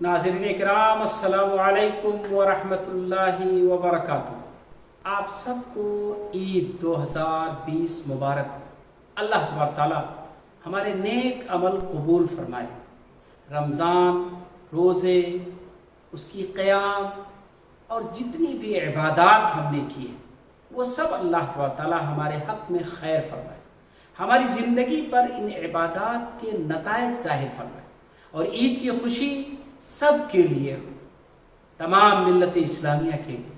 नाज़रीन इकराम, अस्सलामु अलैकुम वरहमतुल्लाहि वबरकातुहू। आप सबको ईद 2020 मुबारक हो। अल्लाह तबारक ताला हमारे नेक अमल कबूल फरमाए। रमज़ान, रोज़े, उसकी क़याम और जितनी भी इबादत हमने की है वो सब अल्लाह तबारक ताला हमारे हक़ में खैर फरमाए। हमारी ज़िंदगी पर इन इबादत के नताइज ज़ाहिर फरमाए और ईद की खुशी सब के लिए हो, तमाम मिल्लत इस्लामिया के लिए,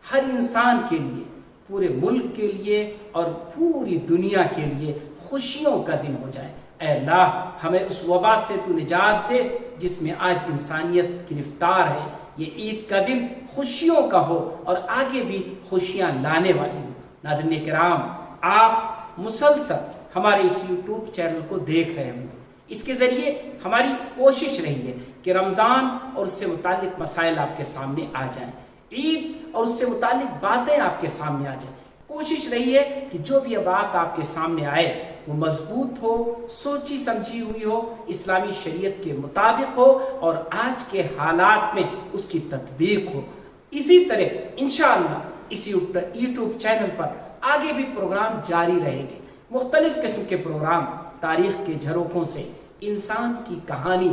हर इंसान के लिए, पूरे मुल्क के लिए और पूरी दुनिया के लिए खुशियों का दिन हो जाए। ऐ अल्लाह, हमें उस वबा से तू निजात दे जिसमें आज इंसानियत गिरफ्तार है। ये ईद का दिन खुशियों का हो और आगे भी खुशियाँ लाने वाली हो। नाज़रीन किराम, आप मुसलसल हमारे इस यूट्यूब चैनल को देख रहे होंगे। इसके ज़रिए हमारी कोशिश रही है कि रमज़ान और उससे मुतालिक मसाइल आपके सामने आ जाएं, ईद और उससे मुतालिक बातें आपके सामने आ जाएं। कोशिश रही है कि जो भी बात आपके सामने आए वो मजबूत हो, सोची समझी हुई हो, इस्लामी शरीयत के मुताबिक हो और आज के हालात में उसकी तत्बीक हो। इसी तरह इंशाअल्लाह इस यूट्यूब चैनल पर आगे भी प्रोग्राम जारी रहेंगे। मुख्तलिफ किस्म के प्रोग्राम, तारीख़ के झरोखों से इंसान की कहानी,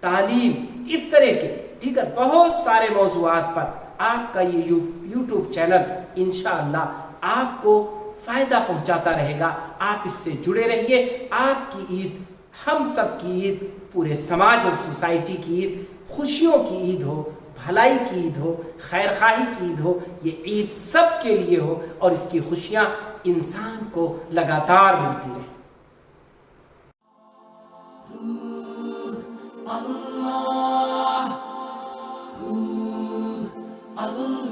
तालीम, इस तरह के दीगर बहुत सारे मौज़ूआत पर आपका ये यूट्यूब चैनल इंशाअल्लाह आपको फ़ायदा पहुंचाता रहेगा। आप इससे जुड़े रहिए। आपकी ईद, हम सब की ईद, पूरे समाज और सोसाइटी की ईद खुशियों की ईद हो, भलाई की ईद हो, खैर खाही की ईद हो। ये ईद सब के लिए हो और इसकी खुशियाँ इंसान को लगातार मिलती रहे। Allah, Allah.